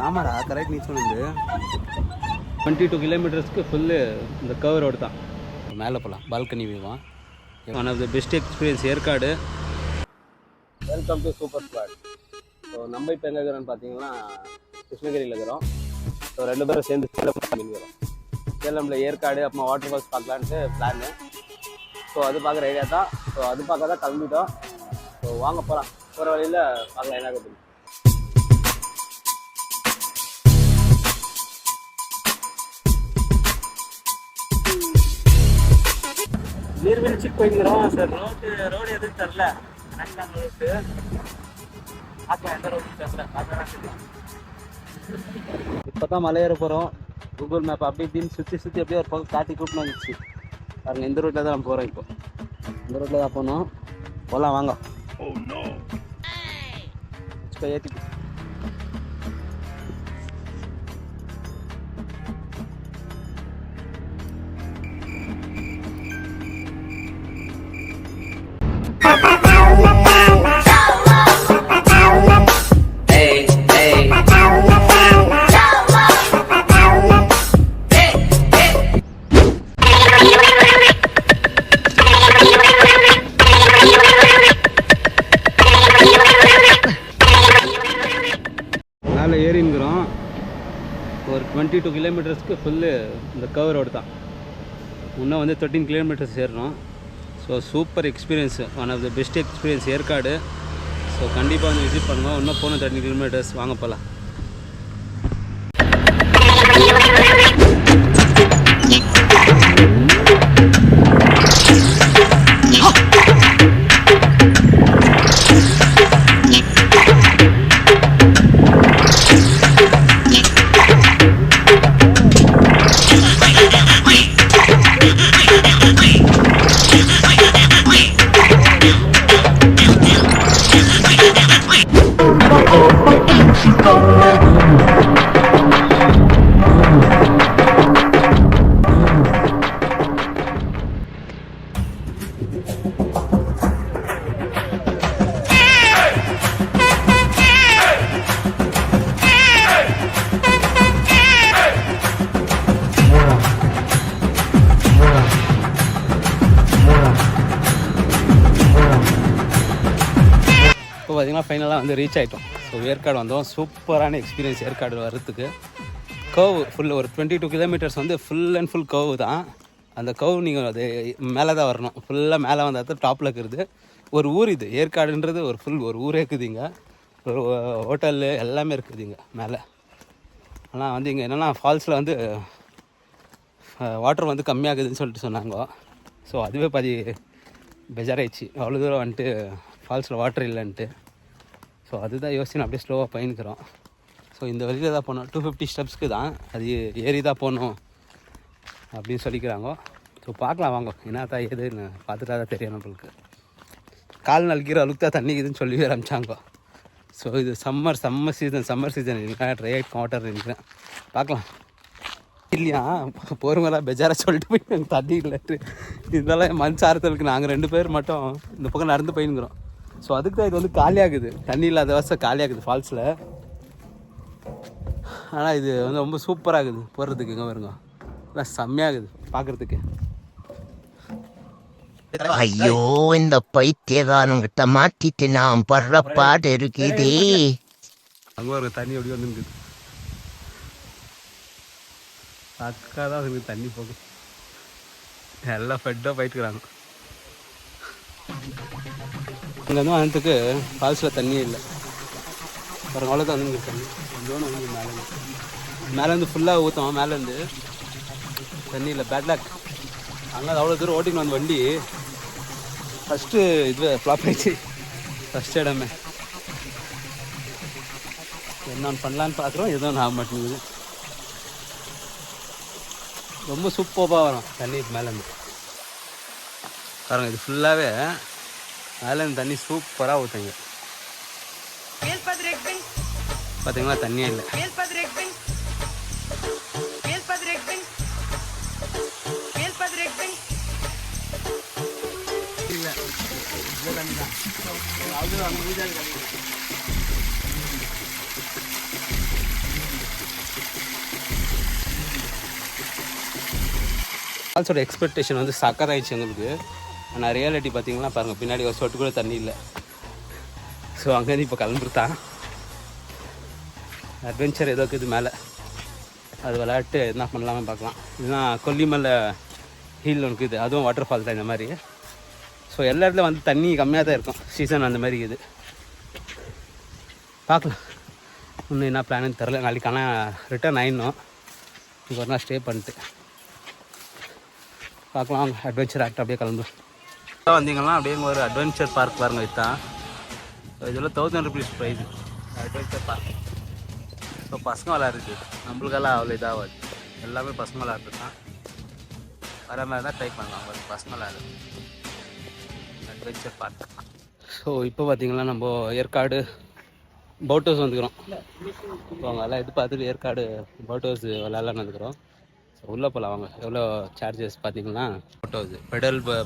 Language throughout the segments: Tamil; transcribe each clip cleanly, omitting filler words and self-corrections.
ஆமாடா கரெக்ட் நீ சொன்னது 22 கிலோமீட்டர்ஸ்க்கு ஃபுல்லு இந்த கவர் ரோடு தான். மேலே போகலாம், பால்கனி வியூவா. One of the best experience Yercaud. Welcome to super squad. So நம்ம இப்போ எங்கே இருக்கிறோன்னு பார்த்தீங்கன்னா கிருஷ்ணகிரியில் இருக்கிறோம். ஸோ 2 பேரும் சேர்ந்து சேலம் பண்ணிக்கிறோம். சேலமில் ஏற்காடு அப்புறம் வாட்டர் ஃபால்ஸ் பார்க்கலான்ட்டு பிளான்னு. ஸோ அது பார்க்குற ஐடியா தான். ஸோ அது பார்க்க தான் கிளம்பிட்டோம். ஸோ வாங்க போகலாம். போகிற வழியில் பார்க்கலாம் என்ன இருக்குது. நீர்வீழ்ச்சிக்கு போய்க்கிறோம் சார். ரோடு எதுவும் தரல. கனெக்டான ரோட்டு பார்க்கலாம், எந்த ரோடு தரல. இப்போ தான் மலையேற போகிறோம். கூகுள் மேப் அப்படி இப்படின்னு சுற்றி அப்படியே ஒரு பக்கம் காட்டி கூப்பிட்டு வந்துச்சு பாருங்க. இந்த ரோட்டில் தான் நம்ம போகிறோம். இப்போ இந்த ரோட்டில் தான் போனோம். போகலாம் வாங்க. ஏற்றி மேலே ஏறிங்கிறோம். ஒரு 22 கிலோமீட்டர்ஸ்க்கு ஃபுல்லு இந்த கவர் ரோடு தான். இன்னும் வந்து 13 கிலோமீட்டர்ஸ் ஏறணும். So super experience, one of the best experience Yercaud. So கண்டிப்பாக வந்து விசிட் பண்ணுவோம். இன்னும் போகணும் 13 கிலோமீட்டர்ஸ். வாங்க போகலாம். இப்போ பார்த்திங்கன்னா ஃபைனலாக வந்து ரீச் ஆகிட்டோம். ஸோ ஏற்காடு வந்தோம். சூப்பரான எக்ஸ்பீரியன்ஸ் ஏற்காடு வர்றதுக்கு. கர்வ் ஃபுல்லு ஒரு 22 கிலோமீட்டர்ஸ் வந்து ஃபுல் அண்ட் ஃபுல் கர்வ் தான். அந்த கர்வ் நீங்கள் அது மேலே தான் வரணும். ஃபுல்லாக மேலே வந்தால் தான் டாப்பில் இருக்கிறது. ஒரு ஊர் இது ஏற்காடுன்றது ஒரு ஃபுல் ஒரு ஊரே இருக்குதுங்க. ஒரு ஹோட்டலு எல்லாமே இருக்குதுங்க மேலே. ஆனால் வந்து இங்கே என்னென்னா ஃபால்ஸில் வந்து வாட்டர் வந்து கம்மியாகுதுன்னு சொல்லிட்டு சொன்னாங்க. ஸோ அதுவே பாதி பெஜாராயிடுச்சு. அவ்வளோ தூரம் வந்துட்டு ஃபால்ஸில் வாட்டர் இல்லைன்ட்டு. ஸோ அதுதான் யோசிச்சு அப்படியே ஸ்லோவாக பயணிக்கிறோம். ஸோ இந்த வழியில் தான் போகணும். 250 ஸ்டெப்ஸ்க்கு தான் அது ஏறி தான் போகணும் அப்படின்னு சொல்லிக்கிறாங்க. ஸோ பார்க்கலாம் வாங்க. என்ன தான் ஏதுன்னு பார்த்துட்டா தான் தெரியும் நம்மளுக்கு. கால் நல்கிற அளவுக்கு தான் தண்ணிக்குதுன்னு சொல்லி ஆரம்பித்தாங்க. ஸோ இது சம்மர் சீசன் இல்லைனா ட்ரை ஆகிட்டு வாட்டர் நினைக்கிறேன். பார்க்கலாம். இல்லையா போகிறவங்களாம் பெஜாராக சொல்லிட்டு போய் நாங்கள் தண்ணி இல்லைட்டு இதெல்லாம் மனசாரத்துக்கு நாங்கள் 2 பேர் மட்டும் இந்த பக்கம் நடந்து போயின்னுக்கிறோம். ஸோ அதுக்கு தான் இது வந்து காலியாகுது. தண்ணி இல்லாத வருஷம் காலியாகுது ஃபால்ஸில். ஆனால் இது வந்து ரொம்ப சூப்பராகுது போடுறதுக்கு. இங்கே வருங்க எல்லாம் செம்மையாகுது பார்க்குறதுக்கு. ஐயோ இந்த பைத்தியக்காரங்கிட்ட மாட்டிட்டு நான் படுற பாடு இருக்குதே. அங்கே ஒரு தண்ணி எப்படி வந்துருக்குது. அக்கா தான் அதுக்கு தண்ணி போகும். எல்லாம் ஃபெட்டாக போயிட்டுக்கிறாங்க. இங்கே வந்து வந்ததுக்கு ஃபால்ஸில் தண்ணியே இல்லை. ஒரு அவ்வளோதான் வந்து தண்ணி கொஞ்சோன்னு வந்து மேலேருந்து ஃபுல்லாக ஊற்றோம். மேலேருந்து தண்ணி இல்லை. பேட்லாக். அங்கே அவ்வளோ தூரம் ஓட்டின்னு வந்து வண்டி ஃபஸ்ட்டு இது ஃப்ளாப் ஆயிடுச்சு. ஃபஸ்ட் இடமே என்ன பண்ணலான்னு பார்க்குறோம். எதுவும் நான் மாட்டேங்குது. ரொம்ப சூப்பராக வரும் தண்ணி மேலேருந்து பாருங்க. இது ஃபுல்லாகவே மேலேருந்து தண்ணி சூப்பராக ஊற்றுங்க. பார்த்தீங்கன்னா தண்ணியே இல்லை. ஃபால்ஸோட எக்ஸ்பெக்டேஷன் வந்து சக்கர் ஆயிடுச்சு எங்களுக்கு. ஆனால் ரியாலிட்டி பார்த்தீங்கன்னா பாருங்கள், பின்னாடி ஒரு சொட்டு கூட தண்ணி இல்லை. ஸோ அங்கேருந்து இப்போ கிளம்பிருத்தான். அட்வென்ச்சர் ஏதோ இருக்குது மேலே, அது விளையாட்டு என்ன பண்ணலாமே பார்க்கலாம். இதுதான் கொல்லிமலை ஹில் ஒன்று இருக்குது, அதுவும் வாட்டர் ஃபால் தான் இந்த மாதிரி. ஸோ எல்லா இடத்துல வந்து தண்ணி கம்மியாக தான் இருக்கும், சீசன் அந்த மாதிரி இருக்குது. பார்க்கலாம் இன்னும் என்ன பிளான்னு தெரில. நாளைக்கு ஆனால் ரிட்டர்ன் ஆயிடணும், இங்கே ஒரு நாள் ஸ்டே பண்ணிட்டு பார்க்கலாம். அவங்க அட்வென்ச்சர் ஆக்ட் அப்படியே கிளம்பு வந்தீங்கன்னா அப்படியே ஒரு அட்வென்ச்சர் பார்க் பாருங்க. இதுதான் இதெல்லாம் 1000 rupees price adventure park. So பசங்க விளையாடுறது, நம்மளுக்கெல்லாம் அவ்வளோ இதாகாது, எல்லாமே பசங்க விளையாடுறது தான். வர மாதிரி தான் ட்ரை பண்ணலாம், ஒரு பசங்க விளையாடுறது அட்வென்ச்சர் பார்க். ஸோ இப்போ பார்த்தீங்கன்னா நம்ம ஏற்காடு போட் ஹவுஸ் வந்துக்கிறோம். ஸோ அவங்க எல்லாம் இது பார்த்துட்டு ஏற்காடு போட் ஹவுஸ் விளையாடலான்னு வந்துக்கிறோம். ஸோ உள்ளே போகலாம் வாங்க. எவ்வளோ சார்ஜஸ் பார்த்தீங்கன்னா, போட் ஹவுஸ்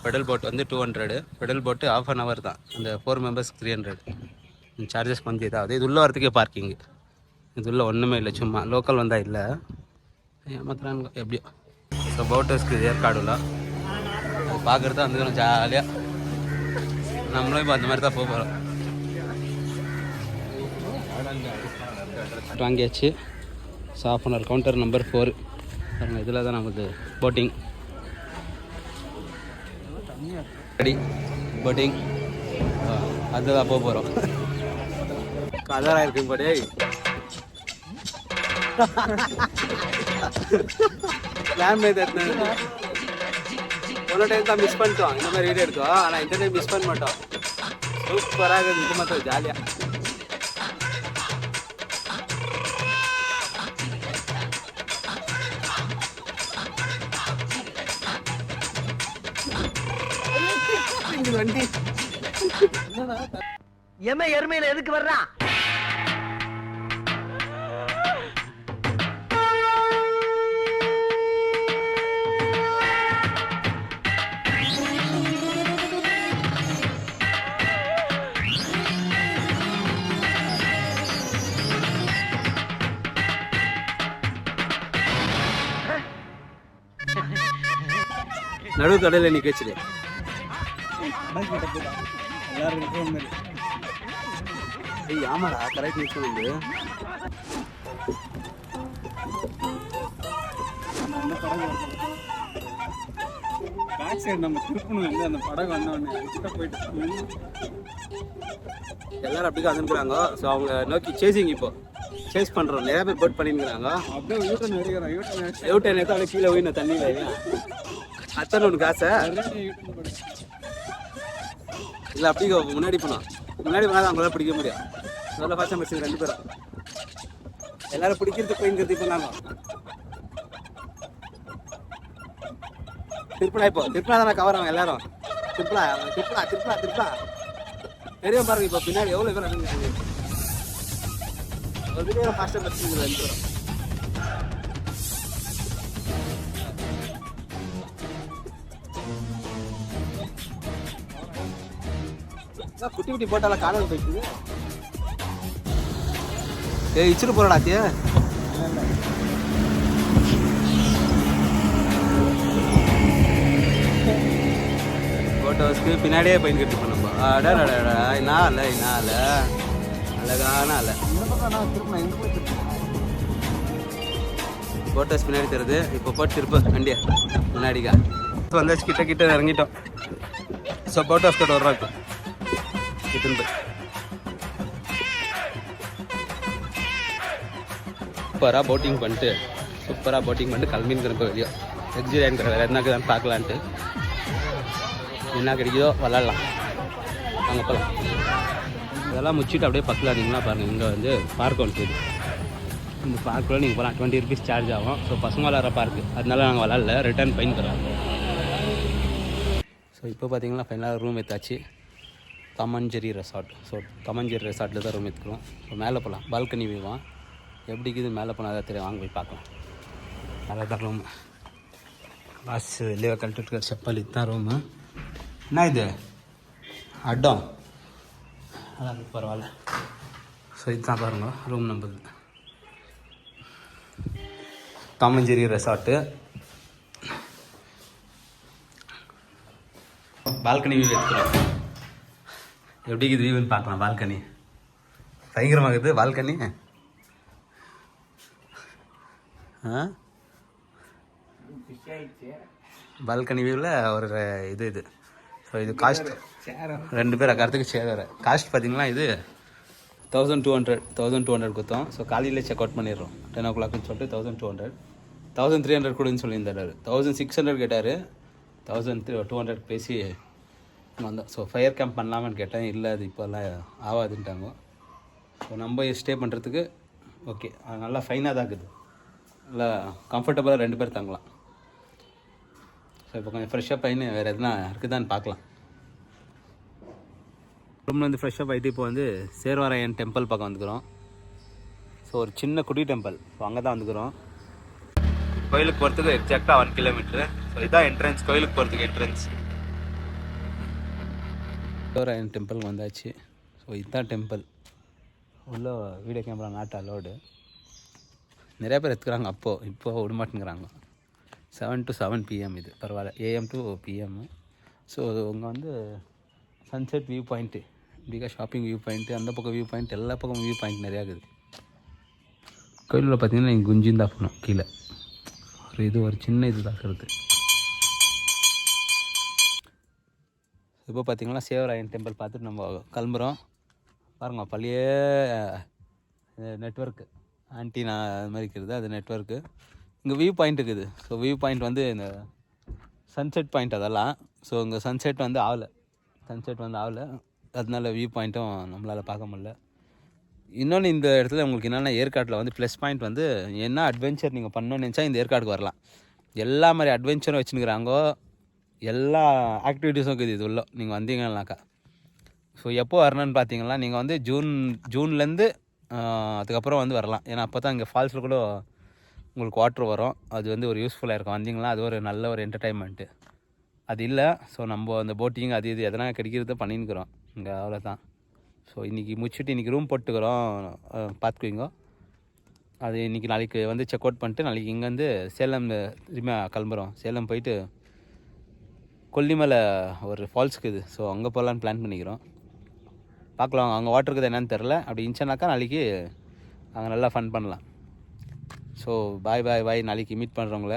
பெடல் போட் வந்து 200, பெடல் போட்டு ½ an hour தான். அந்த 4 members 300. சார்ஜஸ் கொஞ்சம் இதாகுது. இது உள்ளே வரத்துக்கே பார்க்கிங்கு, இது உள்ள ஒன்றுமே இல்லை, சும்மா லோக்கல் வந்தால் இல்லை ஏமாத்துறாங்க எப்படியோ. ஸோ போட் ஹவுஸ்க்கு ஏற்காடுல அது பார்க்குறது வந்துக்கிறோம் ஜாலியாக. நம்மளும் இப்போ அந்த மாதிரி தான் போக போகிறோம். வாங்கியாச்சு. So ½ an hour counter number 4 பாருங்கள். இதில் தான் நமக்கு போட்டிங் ரெடி, போட்டிங் அதுதான் போக போகிறோம். கலராக இருக்குங்க போடே. பிளான் பண்ணி போன டைம் தான் மிஸ் பண்ணிட்டோம், இந்த மாதிரி வீடியோ எடுத்தோம். ஆனால் இந்த டைம் மிஸ் பண்ண மாட்டோம். சூப்பராக இருக்குது, இது மாத்திரம் ஜாலியாக. வண்டி எருமையில எதுக்கு வர்றான்? நடுவு கடையில் நீ கேச்சுடு. ஏய் ஆமாடா, கரெக்ட் நியூஸ் வந்து பேக் சைடு நம்ம திருப்பணும் இல்லை, அந்த படகு வந்தோடனே போயிட்டு எல்லாரும் அப்படிதான் வந்துருக்குறாங்க. ஸோ அவங்க நோக்கி சேசிங் இப்போ சேஸ் பண்ணுறோம். நிறைய பேர் போட் பண்ணிருக்கிறாங்க. அப்படியே யூட்டன் எடுக்கிறோம். யூட்டன் எடுத்து அப்படியே கீழே போயிடணும் தண்ணியில். அத்தனை ஒன்று காசை இல்லை, அப்படி முன்னாடி போனோம். முன்னாடி போனால் அவங்களால பிடிக்க முடியும். அதெல்லாம் ஃபர்ஸ்ட் டைம் 2 பேரும் எல்லாரும் பிடிக்கிறது போயிங்கிறது. இப்போ நாங்கள் திருப்பலா, இப்போ திருப்பலா தானே கவர் ஆகும் எல்லாரும். திருப்பலா திருப்பலா திருப்பலா திருப்பலா தெரியும் பாருங்க. இப்போ பின்னாடி எவ்வளோ பேர் அடங்குறாங்க. ஒரு வீடியோ ஃபர்ஸ்ட் டைம் 2 பேரும் குட்டி குட்டி போட்டால காணல் போயிட்டு. ஏய் இச்சிரு போறடாத்திய. போட்டோஸ்க்கு பின்னாடியே போய் கட்டி பண்ணப்போ அடடடா நால அழகான அலை. போட்டோஸ் பின்னாடி தருது. இப்போ போட்டு திருப்ப வண்டியா முன்னாடிக்கா வந்தாச்சு. கிட்ட இறங்கிட்டோம். ஸோ போட்டோஸ் கிட்ட வர்றோம். இப்போ சூப்பராக போட்டிங் பண்ணிட்டு கிளம்பின்னு வெளியே எக்ஸிடென்ட் வேறு என்ன தான் பார்க்கலான்ட்டு. என்ன கிடைக்குதோ விளாட்லாம், அங்கே போகலாம். இதெல்லாம் முடிச்சுட்டு அப்படியே பக்கத்தில் இருந்தீங்கன்னா பாருங்கள், இங்கே வந்து பார்க் ஒன்று இருக்குது. இந்த பார்க்கில் நீங்கள் போகலாம். 20 rupees சார்ஜ் ஆகும். ஸோ பசங்க விளாட்ற பார்க்கு, அதனால நாங்கள் விளாட்ல, ரிட்டர்ன் ஃபைன் தரோம். ஸோ இப்போ பார்த்தீங்கன்னா ஃபைனலாக ரூம் எடுத்தாச்சு. தமஞ்சேரி ரெசார்ட். ஸோ தமஞ்சேரி ரெசார்ட்டில் தான் ரூம் எடுத்துக்கிறோம். ஸோ மேலே போகலாம், பால்கனி வியூவான் எப்படி இருக்குது மேலே போனால் தான் தெரியும். வாங்க போய் பார்க்கலாம். நல்லா தான் ரூமு. பாஸ் வெளியே கழட்டுருக்க செப்பல். இதுதான் ரூமு. என்ன இது அடம்? அதான் பரவாயில்ல. ஸோ இதுதான் பாருங்க room number. Thamanjeri resort. Balcony view எடுத்துக்கிறோம். எப்படி இது வியூன்னு பார்க்கலாம். பால்கனி பயங்கரமாக இருக்குது. பால்கனி பால்கனி வியூவில் ஒரு இது ஸோ இது காஸ்ட் 2 பேர் உட்காரத்துக்கு சேர் வேறு. காஸ்ட் பார்த்தீங்கன்னா இது 1200 கொடுத்தோம். ஸோ காலையில் செக் அவுட் பண்ணிடுறோம் 10 o'clockனு சொல்லிட்டு 1200. 1300 கொடுன்னு சொல்லியிருந்தாரு. 1600 கேட்டார். 1200 பேசி வந்தோம். ஸோ ஃபயர் கேம்ப் பண்ணலாமான்னு கேட்டேன். இல்லை அது இப்போல்லாம் ஆகாதுன்ட்டாங்க. ஸோ நம்ம ஸ்டே பண்ணுறதுக்கு ஓகே, அது நல்லா ஃபைனாக தான் இருக்குது. நல்லா கம்ஃபர்டபுளாக 2 பேர் தங்கலாம். ஸோ இப்போ கொஞ்சம் ஃப்ரெஷ்ஷப் ஆகின்னு வேறு எதுனா இருக்குதான்னு பார்க்கலாம். ரூம்லேருந்து ஃப்ரெஷ்ஷப் ஆகிட்டு இப்போ வந்து சேர்வராயன் டெம்பிள் பக்கம் வந்துக்கிறோம். ஸோ ஒரு சின்ன குடி டெம்பிள். ஸோ அங்கே தான் வந்துக்கிறோம். கோயிலுக்கு போகிறதுக்கு எக்ஸாக்டாக 1 kilometer. ஸோ இதான் என்ட்ரன்ஸ், கோயிலுக்கு போகிறதுக்கு என்ட்ரன்ஸ். சேர்வராயன் டெம்பிள் வந்தாச்சு. ஸோ இதுதான் டெம்பிள். உள்ள வீடியோ கேமரா நாட் அலோடு. நிறையா பேர் எடுத்துக்கிறாங்க. இப்போ விடமாட்டேங்கிறாங்க. 7 to 7 PM இது பரவாயில்ல. AM to PM. ஸோ இங்கே வந்து சன்செட் வியூ பாயிண்ட்டு, இப்படிக்கா ஷாப்பிங் வியூ பாயிண்ட்டு, அந்த பக்கம் வியூ பாயிண்ட், எல்லா பக்கம் வியூ பாயிண்ட் நிறையா இருக்குது. கோயிலில் பார்த்தீங்கன்னா நீங்கள் குஞ்சின்னு தான் போகணும். கீழே ஒரு சின்ன இது தான் இருக்குது. இப்போ பார்த்தீங்கன்னா சேவராயன் டெம்பிள் பார்த்துட்டு நம்ம கிளம்புறோம். பாருங்க பழைய நெட்வொர்க்கு ஆன்டினா அது மாதிரி இருக்கிறது, அது நெட்வொர்க்கு. இங்கே வியூ பாயிண்ட் இருக்குது. ஸோ வியூ பாயிண்ட் வந்து இந்த சன்செட் பாயிண்ட் அதெல்லாம். ஸோ இங்கே சன்செட் வந்து ஆகலை, அதனால வியூ பாயிண்ட்டும் நம்மளால் பார்க்க முடியல. இன்னொன்று இந்த இடத்துல உங்களுக்கு என்னென்னா ஏற்காட்டில் வந்து ப்ளஸ் பாயிண்ட் வந்து என்ன அட்வென்ச்சர் நீங்கள் பண்ணணும்னு நினச்சா இந்த ஏற்காடுக்கு வரலாம். எல்லா மாதிரி அட்வென்ச்சரும் வச்சுருக்கிறாங்கோ, எல்லா ஆக்டிவிட்டீஸும் இருக்குது இது உள்ள நீங்கள் வந்தீங்கன்னாக்கா. ஸோ எப்போ வரணும்னு பார்த்தீங்கன்னா நீங்கள் வந்து ஜூன்லேருந்து அதுக்கப்புறம் வந்து வரலாம். ஏன்னா அப்போ தான் இங்கே ஃபால்ஸில் கூட உங்களுக்கு வாட்ரு வரும். அது வந்து ஒரு யூஸ்ஃபுல்லாக இருக்கும். வந்தீங்கன்னா அது ஒரு நல்ல ஒரு என்டர்டைன்மெண்ட்டு. அது இல்லை. ஸோ நம்ம அந்த போட்டிங் அது இது எதனா கிடைக்கிறத பண்ணின்னுக்கிறோம் இங்கே, அவ்வளோதான். ஸோ இன்றைக்கி முடிச்சுட்டு இன்றைக்கி ரூம் போட்டுக்கிறோம், பார்த்துக்குவீங்க. அது இன்றைக்கி நாளைக்கு வந்து செக் அவுட் பண்ணிட்டு நாளைக்கு இங்கேருந்து சேலம் திரும்பி கிளம்புறோம். சேலம் போயிட்டு கொல்லிமலை ஒரு ஃபால்ஸ் இருக்குது. ஸோ அங்கே போகலான்னு பிளான் பண்ணிக்கிறோம். பார்க்கலாம் அங்கே வாட்டர் இருக்குது என்னன்னு தெரில. அப்படி இருந்துச்சுனாக்கா நாளைக்கு அங்கே நல்லா ஃபன் பண்ணலாம். ஸோ பாய் நாளைக்கு மீட் பண்ணுறவங்கள.